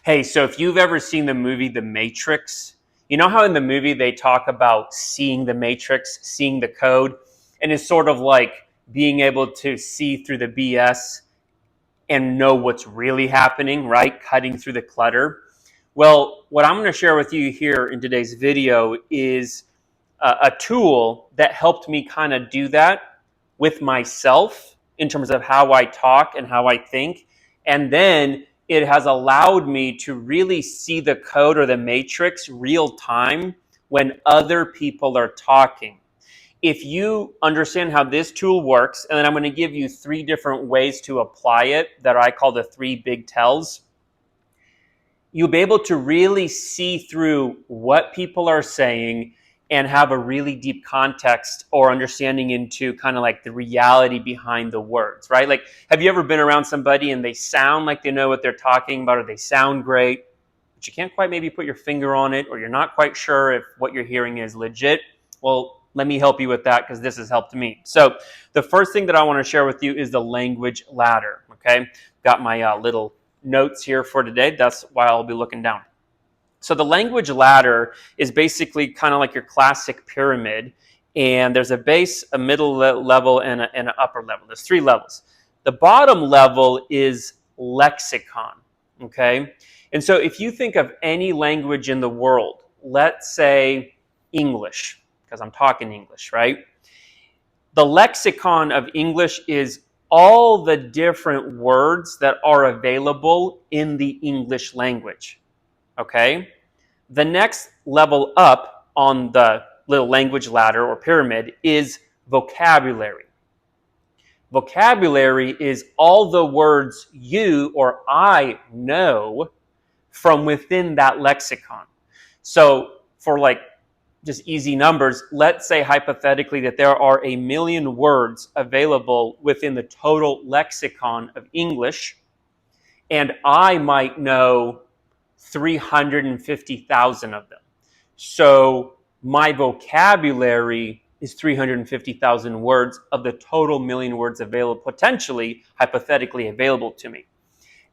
Hey, so if you've ever seen the movie The Matrix, you know how in the movie they talk about seeing the matrix, seeing the code, and it's sort of like being able to see through the BS and know what's really happening, right? Cutting through the clutter. Well, what I'm going to share with you here in today's video is a tool that helped me kind of do that with myself in terms of how I talk and how I think. And then it has allowed me to really see the code or the matrix real time when other people are talking. If you understand how this tool works, and then I'm going to give you 3 different ways to apply it that I call the 3 big tells, you'll be able to really see through what people are saying and have a really deep context or understanding into kind of like the reality behind the words, right? Like, have you ever been around somebody and they sound like they know what they're talking about or they sound great, but you can't quite maybe put your finger on it or you're not quite sure if what you're hearing is legit? Well, let me help you with that because this has helped me. So the first thing that I want to share with you is the language ladder, okay? Got my little notes here for today. That's why I'll be looking down. So the language ladder is basically kind of like your classic pyramid, and there's a base, a middle level, and an upper level. There's 3 levels. The bottom level is lexicon, okay? And so if you think of any language in the world, let's say English, because I'm talking English, right? The lexicon of English is all the different words that are available in the English language. Okay? The next level up on the little language ladder or pyramid is vocabulary. Vocabulary is all the words you or I know from within that lexicon. So for like just easy numbers, let's say hypothetically that there are 1 million words available within the total lexicon of English, and I might know 350,000 of them. So my vocabulary is 350,000 words of the total million words available, potentially, hypothetically available to me.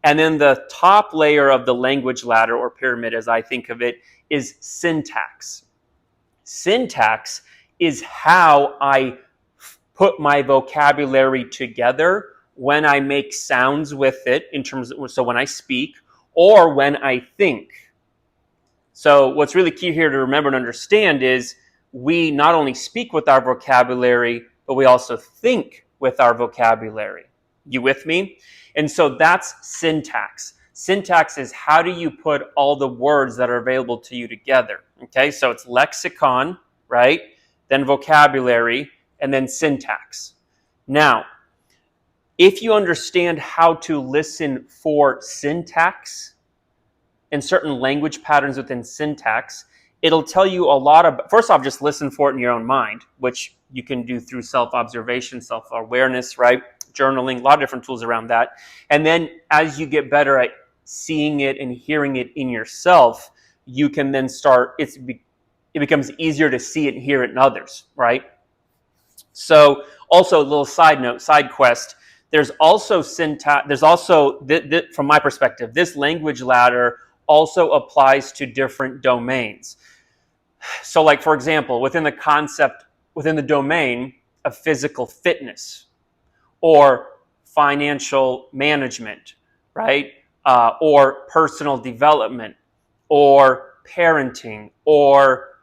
And then the top layer of the language ladder or pyramid, as I think of it, is syntax. Syntax is how I put my vocabulary together when I make sounds with it, in terms of, so when I speak or when I think. So what's really key here to remember and understand is we not only speak with our vocabulary, but we also think with our vocabulary. You with me? And so that's syntax. Syntax is how do you put all the words that are available to you together. Okay, so it's lexicon, right? Then vocabulary, and then syntax. Now, if you understand how to listen for syntax and certain language patterns within syntax, it'll tell you a lot of, first off, just listen for it in your own mind, which you can do through self-observation, self-awareness, right? Journaling, a lot of different tools around that. And then as you get better at seeing it and hearing it in yourself, you can then start, it becomes easier to see it and hear it in others, right? So also a little side note, side quest, there's also syntax, there's also, from my perspective, this language ladder also applies to different domains. So like, for example, within the domain of physical fitness or financial management, right? Or personal development or parenting or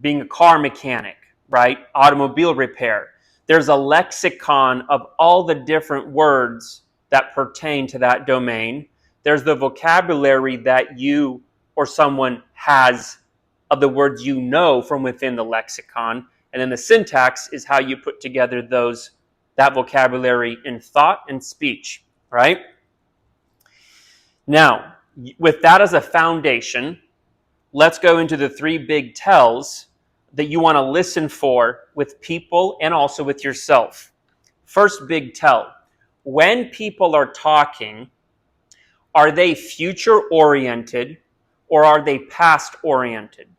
being a car mechanic, right? Automobile repair. There's a lexicon of all the different words that pertain to that domain. There's the vocabulary that you or someone has of the words you know from within the lexicon. And then the syntax is how you put together that vocabulary in thought and speech, right? Now, with that as a foundation, let's go into the 3 big tells that you want to listen for with people and also with yourself. First big tell, when people are talking, are they future-oriented or are they past-oriented?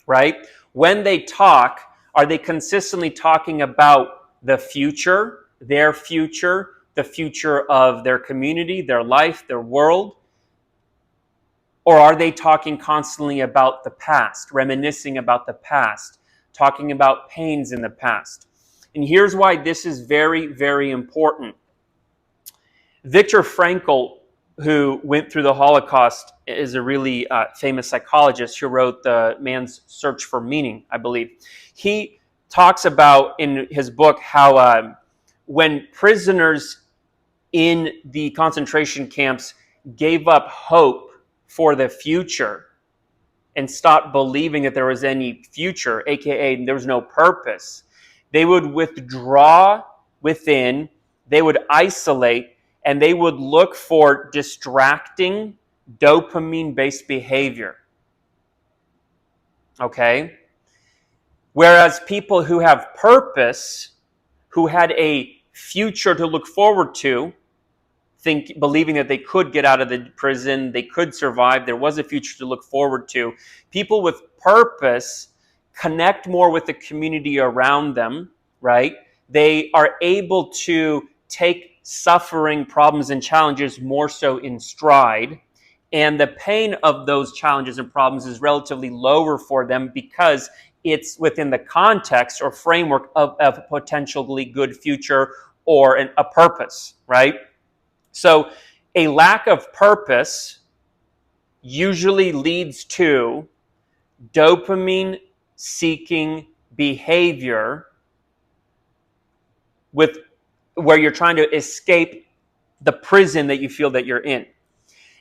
Right? When they talk, are they consistently talking about the future, the future of their community, their life, their world? Or are they talking constantly about the past, reminiscing about the past, talking about pains in the past? And here's why this is very, very important. Viktor Frankl, who went through the Holocaust, is a really famous psychologist who wrote The Man's Search for Meaning, I believe. He talks about in his book how when prisoners in the concentration camps gave up hope for the future and stopped believing that there was any future, aka there was no purpose, they would withdraw within, they would isolate, and they would look for distracting dopamine-based behavior. Okay? Whereas people who have purpose, who had a future to look forward to, believing that they could get out of the prison, they could survive, there was a future to look forward to. People with purpose connect more with the community around them, right? They are able to take suffering, problems, and challenges more so in stride. And the pain of those challenges and problems is relatively lower for them because it's within the context or framework of a potentially good future or a purpose, right? So a lack of purpose usually leads to dopamine-seeking behavior where you're trying to escape the prison that you feel that you're in.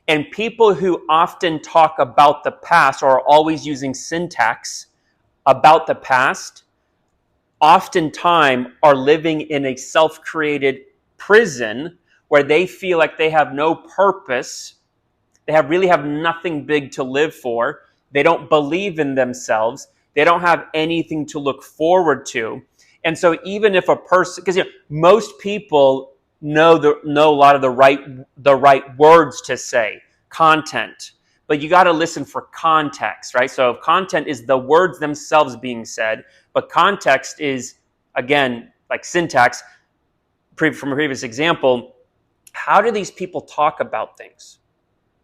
And people who often talk about the past or are always using syntax about the past oftentimes are living in a self-created prison where they feel like they have no purpose, they really have nothing big to live for, they don't believe in themselves, they don't have anything to look forward to. And so even if a person, because most people know a lot of the right words to say, content, but you got to listen for context, right? So if content is the words themselves being said, but context is, again, like syntax, from a previous example, how do these people talk about things,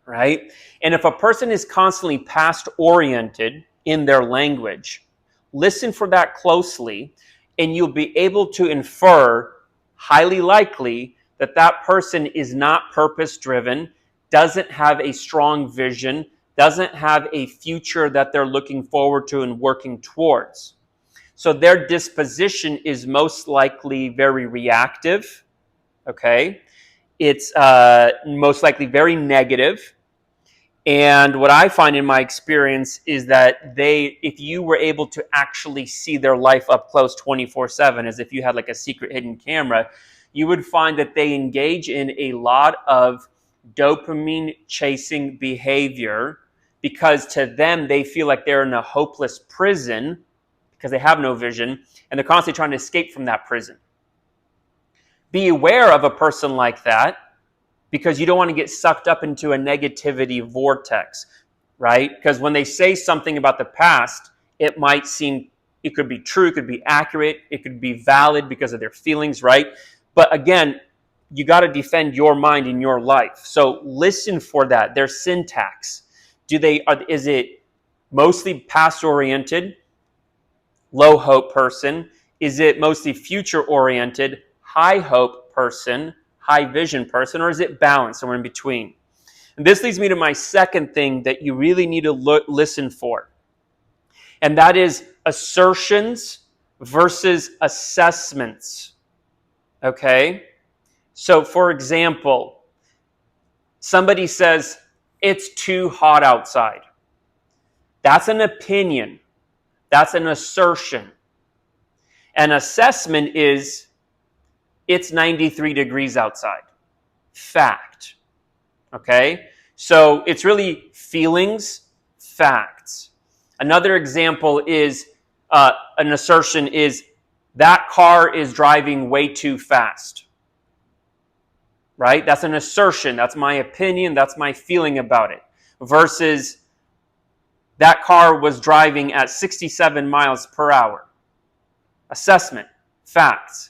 right? And if a person is constantly past-oriented in their language, listen for that closely, and you'll be able to infer, highly likely, that that person is not purpose-driven, doesn't have a strong vision, doesn't have a future that they're looking forward to and working towards. So their disposition is most likely very reactive, okay? It's most likely very negative. And what I find in my experience is that if you were able to actually see their life up close 24/7, as if you had like a secret hidden camera, you would find that they engage in a lot of dopamine chasing behavior because to them, they feel like they're in a hopeless prison because they have no vision and they're constantly trying to escape from that prison. Be aware of a person like that because you don't want to get sucked up into a negativity vortex, right? Because when they say something about the past, it might seem, it could be true, it could be accurate, it could be valid because of their feelings, right? But again, you got to defend your mind in your life. So listen for that. Their syntax. Is it mostly past-oriented, low hope person? Is it mostly future-oriented, high hope person, high vision person, or is it balanced, somewhere in between? And this leads me to my second thing that you really need to listen for. And that is assertions versus assessments. Okay? So, for example, somebody says, it's too hot outside. That's an opinion. That's an assertion. An assessment is, it's 93 degrees outside. Fact. Okay? So it's really feelings, facts. Another example is, an assertion is, that car is driving way too fast. Right? That's an assertion. That's my opinion. That's my feeling about it. Versus, that car was driving at 67 miles per hour. Assessment. Facts.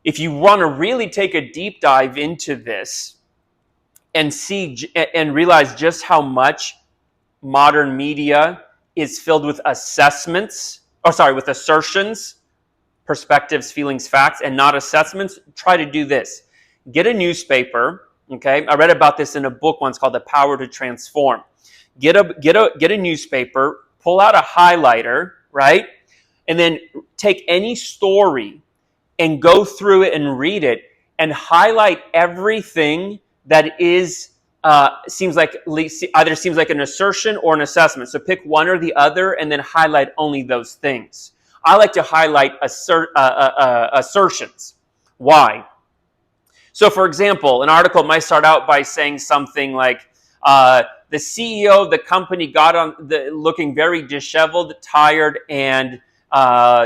If you want to really take a deep dive into this and see and realize just how much modern media is filled with with assertions, perspectives, feelings, facts, and not assessments, try to do this. Get a newspaper, okay? I read about this in a book once called The Power to Transform. Get a newspaper, pull out a highlighter, right? And then take any story and go through it and read it and highlight everything that is seems like an assertion or an assessment. So pick one or the other and then highlight only those things. I like to highlight assertions. Why? So, for example, an article might start out by saying something like, the CEO of the company got looking very disheveled, tired, and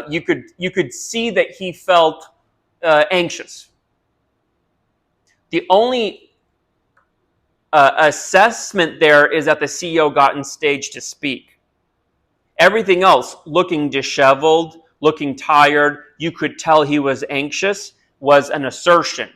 you could see that he felt anxious. The only assessment there is that the CEO got on stage to speak. Everything else, looking disheveled, looking tired, you could tell he was anxious, was an assertion.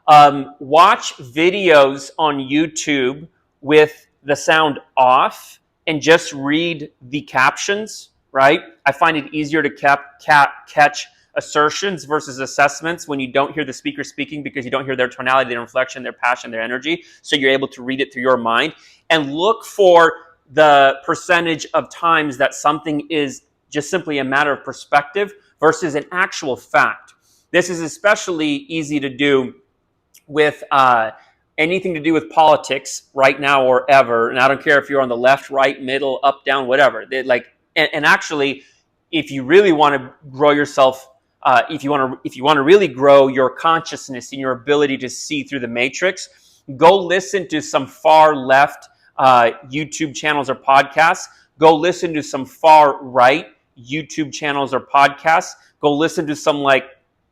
Watch videos on YouTube with the sound off and just read the captions, right? I find it easier to catch assertions versus assessments when you don't hear the speaker speaking, because you don't hear their tonality, their inflection, their passion, their energy. So you're able to read it through your mind and look for the percentage of times that something is just simply a matter of perspective versus an actual fact. This is especially easy to do with anything to do with politics right now or ever. And I don't care if you're on the left, right, middle, up, down, whatever. And actually, if you really want to grow yourself, if you want to really grow your consciousness and your ability to see through the matrix, go listen to some far left YouTube channels or podcasts. Go listen to some far right YouTube channels or podcasts. Go listen to some like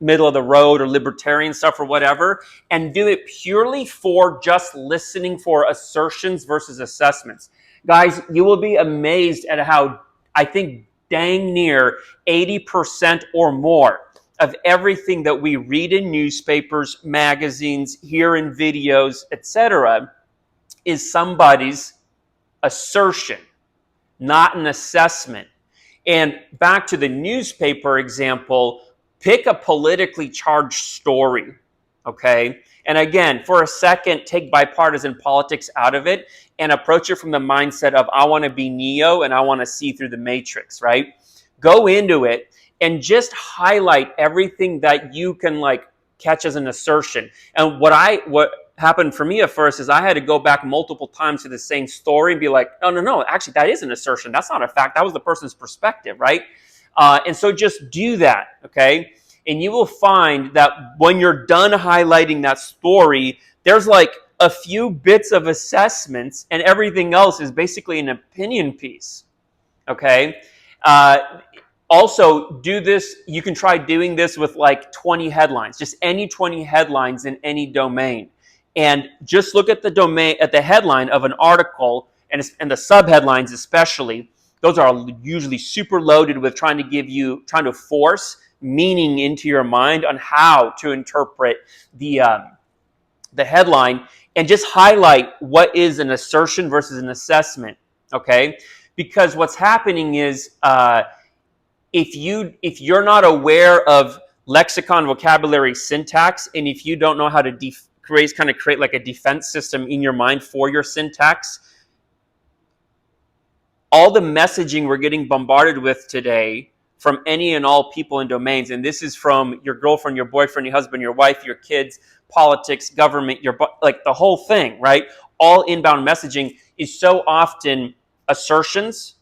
middle of the road or libertarian stuff or whatever, and do it purely for just listening for assertions versus assessments. Guys, you will be amazed at how, I think, dang near 80% or more of everything that we read in newspapers, magazines, hear in videos, etc., is somebody's assertion, not an assessment. And back to the newspaper example, pick a politically charged story, okay? And again, for a second, take bipartisan politics out of it and approach it from the mindset of, I want to be Neo and I want to see through the matrix, right? Go into it and just highlight everything that you can like catch as an assertion. And what happened for me at first is I had to go back multiple times to the same story and be like, no, actually that is an assertion. That's not a fact. That was the person's perspective, right? And so just do that, okay? And you will find that when you're done highlighting that story, there's like a few bits of assessments and everything else is basically an opinion piece, okay? Also, do this. You can try doing this with like 20 headlines, just any 20 headlines in any domain. And just look at the headline of an article and the subheadlines especially. Those are usually super loaded with trying to force meaning into your mind on how to interpret the headline, and just highlight what is an assertion versus an assessment, okay? Because what's happening is if you're not aware of lexicon, vocabulary, syntax, and if you don't know how to create like a defense system in your mind for your syntax, all the messaging we're getting bombarded with today from any and all people and domains, and this is from your girlfriend, your boyfriend, your husband, your wife, your kids, politics, government, like the whole thing, right? All inbound messaging is so often assertions,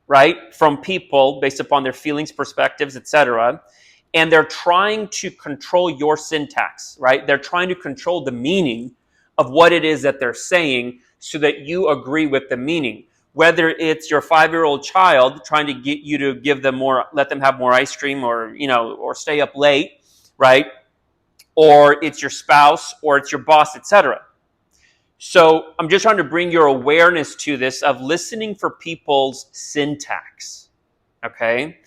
right, from people based upon their feelings, perspectives, etc. And they're trying to control your syntax, right? They're trying to control the meaning of what it is that they're saying so that you agree with the meaning. Whether it's your 5-year-old child trying to get you to let them have more ice cream, or or stay up late, right? Or it's your spouse, or it's your boss, etc. So I'm just trying to bring your awareness to this of listening for people's syntax. Okay?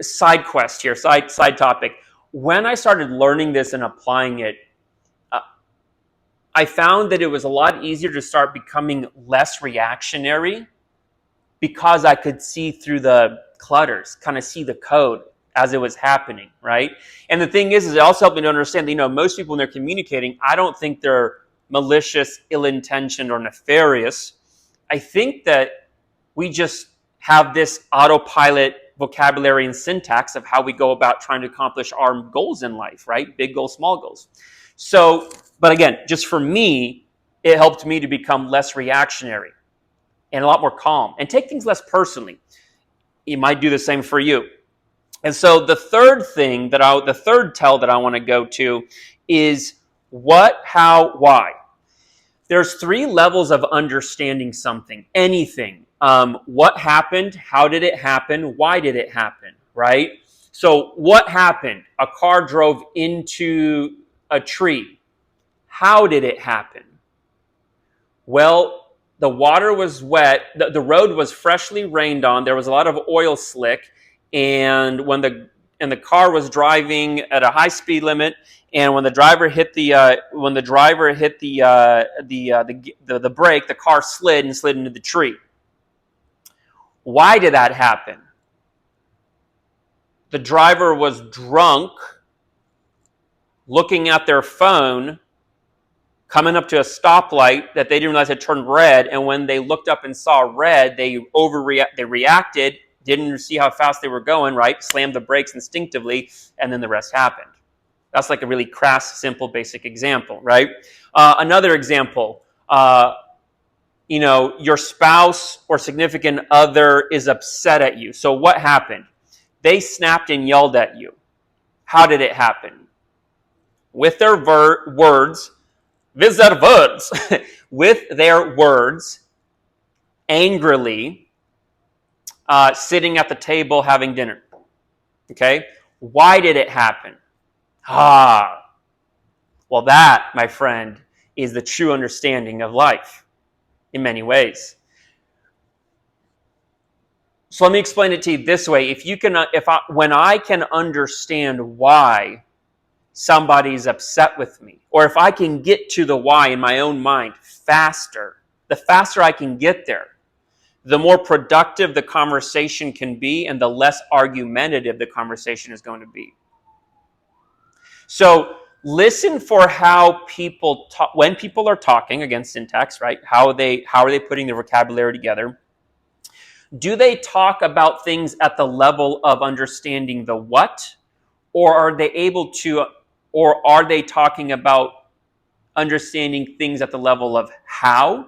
Side quest here, side topic. When I started learning this and applying it, I found that it was a lot easier to start becoming less reactionary because I could see through the clutters, kind of see the code as it was happening, right? And the thing is it also helped me to understand that, most people when they're communicating, I don't think they're malicious, ill-intentioned, or nefarious. I think that we just have this autopilot vocabulary and syntax of how we go about trying to accomplish our goals in life, right? Big goals, small goals. So, but again, just for me, it helped me to become less reactionary and a lot more calm and take things less personally. It might do the same for you. And so the third tell that I want to go to is what, how, why. There's 3 levels of understanding something, anything. What happened? How did it happen? Why did it happen? Right? So what happened? A car drove into a tree. How did it happen? Well, the water was wet. The road was freshly rained on. There was a lot of oil slick, and when the car was driving at a high speed limit, and when the driver hit the brake, the car slid into the tree. Why did that happen? The driver was drunk, looking at their phone, coming up to a stoplight that they didn't realize had turned red, and when they looked up and saw red, they reacted, didn't see how fast they were going, right? Slammed the brakes instinctively, and then the rest happened. That's like a really crass, simple, basic example, right? Another example, your spouse or significant other is upset at you. So what happened? They snapped and yelled at you. How did it happen? With their words, with their words, angrily, sitting at the table having dinner. Okay? Why did it happen? Well, that, my friend, is the true understanding of life in many ways. So let me explain it to you this way. When I can understand why somebody's upset with me, or if I can get to the why in my own mind faster, the faster I can get there, the more productive the conversation can be and the less argumentative the conversation is going to be. So listen for how people talk, when people are talking, again, syntax, right? How are they putting their vocabulary together? Do they talk about things at the level of understanding the what, or are they talking about understanding things at the level of how?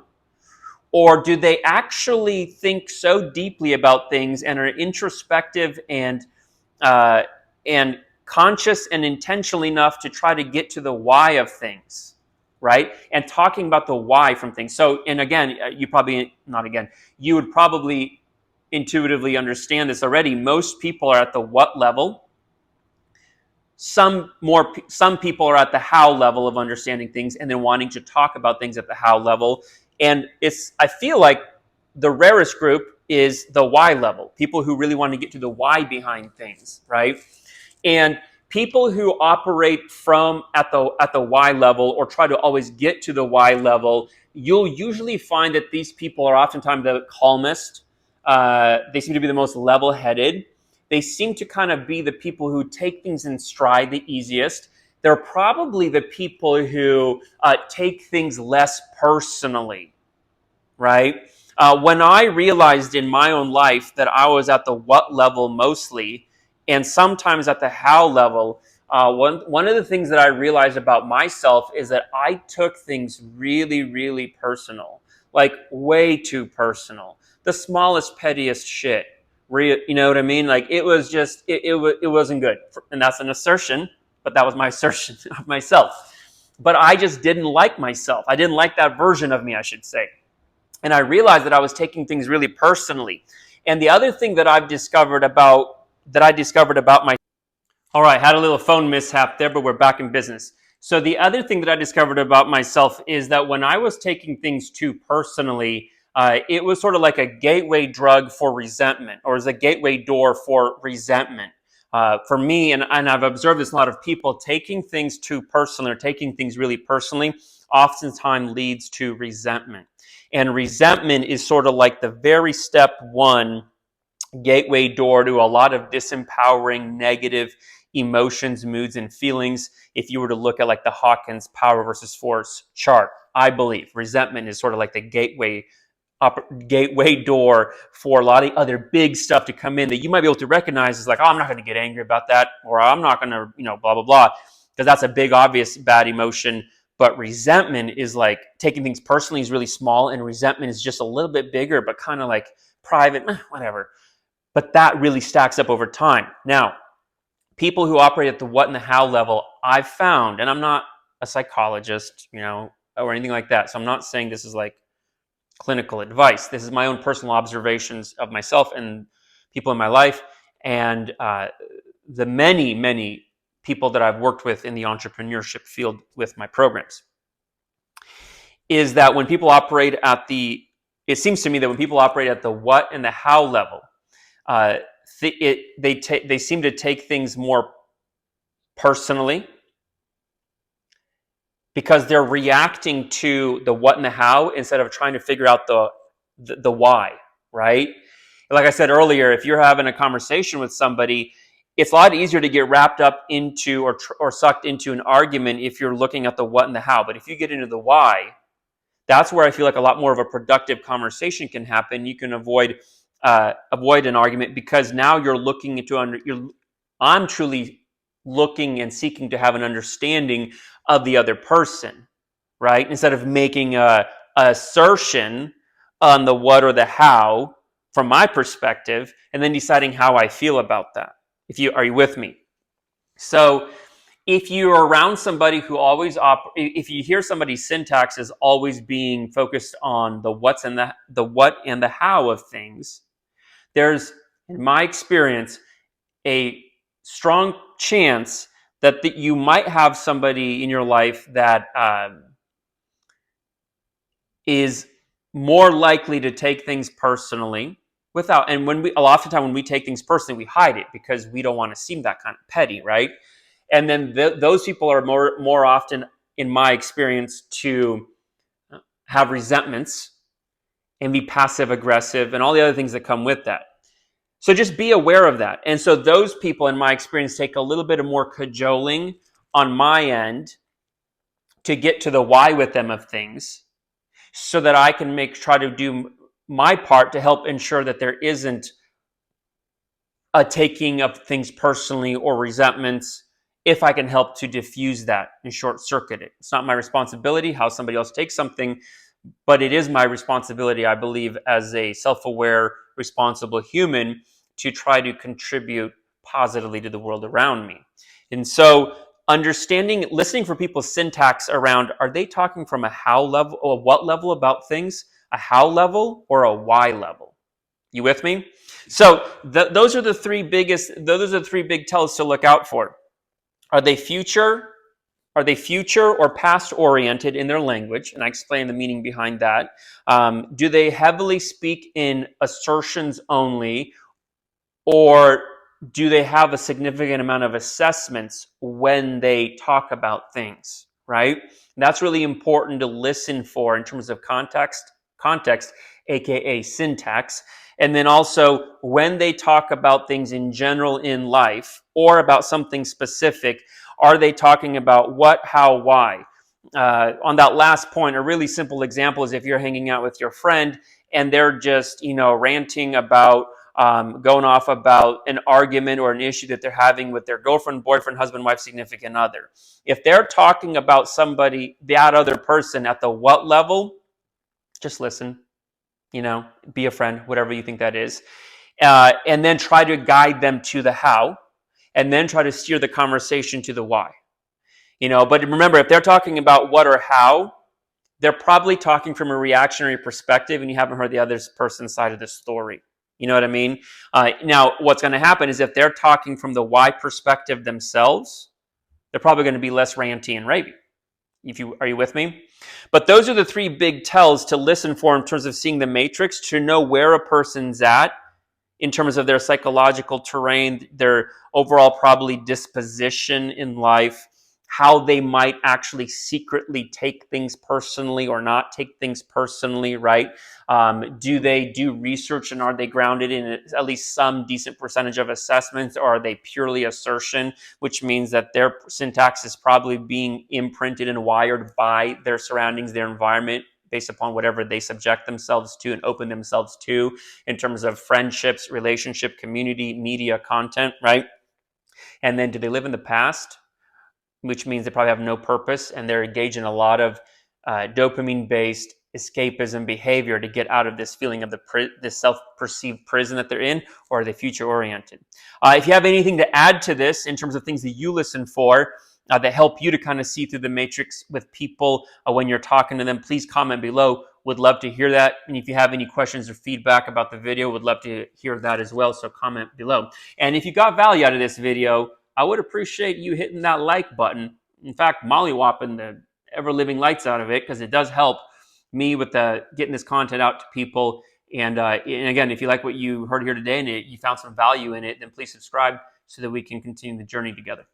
Or do they actually think so deeply about things and are introspective and conscious and intentional enough to try to get to the why of things, right? And talking about the why from things. So, and again, you would probably intuitively understand this already. Most people are at the what level. Some people are at the how level of understanding things and then wanting to talk about things at the how level. And I feel like the rarest group is the why level. People who really want to get to the why behind things, right? And people who operate at the why level or try to always get to the why level, you'll usually find that these people are oftentimes the calmest. They seem to be the most level-headed. They seem to kind of be the people who take things in stride the easiest. They're probably the people who take things less personally, right? When I realized in my own life that I was at the what level mostly, and sometimes at the how level, one of the things that I realized about myself is that I took things really, really personal, like way too personal. The smallest, pettiest shit. You know what I mean? Like it was just, it wasn't good. And that's an assertion, but that was my assertion of myself. But I just didn't like myself. I didn't like that version of me, I should say. And I realized that I was taking things really personally. And the other thing that I discovered about my, all right, had a little phone mishap there, but we're back in business. So the other thing that I discovered about myself is that when I was taking things too personally, it was sort of like a gateway drug for resentment, or as a gateway door for resentment. For me, and I've observed this in a lot of people, taking things too personally or taking things really personally oftentimes leads to resentment. And resentment is sort of like the very step one gateway door to a lot of disempowering, negative emotions, moods, and feelings. If you were to look at like the Hawkins power versus force chart, I believe resentment is sort of like the gateway door for a lot of other big stuff to come in that you might be able to recognize as like, oh, I'm not going to get angry about that, or I'm not going to, blah, blah, blah, because that's a big, obvious bad emotion. But resentment is like taking things personally is really small, and resentment is just a little bit bigger, but kind of like private, whatever. But that really stacks up over time. Now, people who operate at the what and the how level, I've found, and I'm not a psychologist, or anything like that. So I'm not saying this is like clinical advice. This is my own personal observations of myself and people in my life, and the many, many people that I've worked with in the entrepreneurship field with my programs, is that when people operate at it seems to me that when people operate at the what and the how level, they seem to take things more personally, because they're reacting to the what and the how instead of trying to figure out the why, right? Like I said earlier, if you're having a conversation with somebody, it's a lot easier to get wrapped up into or sucked into an argument if you're looking at the what and the how. But if you get into the why, that's where I feel like a lot more of a productive conversation can happen. You can avoid an argument, because now you're looking into I'm truly looking and seeking to have an understanding of the other person, right? Instead of making a assertion on the what or the how from my perspective, and then deciding how I feel about that. Are you with me? So if you're around somebody who always if you hear somebody's syntax is always being focused on the what's and the what and the how of things, there's, in my experience, a strong chance that you might have somebody in your life that is more likely to take things personally and a lot of the time when we take things personally, we hide it because we don't want to seem that kind of petty, right? And then those people are more often, in my experience, to have resentments and be passive aggressive and all the other things that come with that. So just be aware of that. And so those people, in my experience, take a little bit of more cajoling on my end to get to the why with them of things, so that I can try to do my part to help ensure that there isn't a taking of things personally or resentments, if I can help to diffuse that and short circuit it. It's not my responsibility how somebody else takes something, but it is my responsibility, I believe, as a self-aware, responsible human, to try to contribute positively to the world around me. And so listening for people's syntax around, are they talking from a how level or what level about things, a how level or a why level? You with me? So those are the three big tells to look out for. Are they future or past oriented in their language? And I explain the meaning behind that. Do they heavily speak in assertions only, or do they have a significant amount of assessments when they talk about things, right? And that's really important to listen for in terms of context, aka syntax. And then also, when they talk about things in general in life or about something specific, are they talking about what, how, why? On that last point, a really simple example is if you're hanging out with your friend and they're just, ranting about, going off about an argument or an issue that they're having with their girlfriend, boyfriend, husband, wife, significant other. If they're talking about somebody, that other person at the what level, just listen. Be a friend, whatever you think that is. And then try to guide them to the how, and then try to steer the conversation to the why. But remember, if they're talking about what or how, they're probably talking from a reactionary perspective, and you haven't heard the other person's side of the story. You know what I mean? Now, what's going to happen is if they're talking from the why perspective themselves, they're probably going to be less ranty and ravey. Are you with me? But those are the three big tells to listen for in terms of seeing the matrix, to know where a person's at in terms of their psychological terrain, their overall probably disposition in life, how they might actually secretly take things personally or not take things personally, right? Do they do research, and are they grounded in at least some decent percentage of assessments, or are they purely assertion, which means that their syntax is probably being imprinted and wired by their surroundings, their environment, based upon whatever they subject themselves to and open themselves to in terms of friendships, relationship, community, media, content, right? And then do they live in the past, which means they probably have no purpose and they're engaged in a lot of dopamine-based escapism behavior to get out of this feeling of this self-perceived prison that they're in, or are they future-oriented? If you have anything to add to this in terms of things that you listen for that help you to kind of see through the matrix with people when you're talking to them, please comment below. Would love to hear that. And if you have any questions or feedback about the video, would love to hear that as well. So comment below. And if you got value out of this video, I would appreciate you hitting that like button. In fact, mollywhopping the ever-living lights out of it, because it does help me with getting this content out to people. And again, if you like what you heard here today and you found some value in it, then please subscribe so that we can continue the journey together.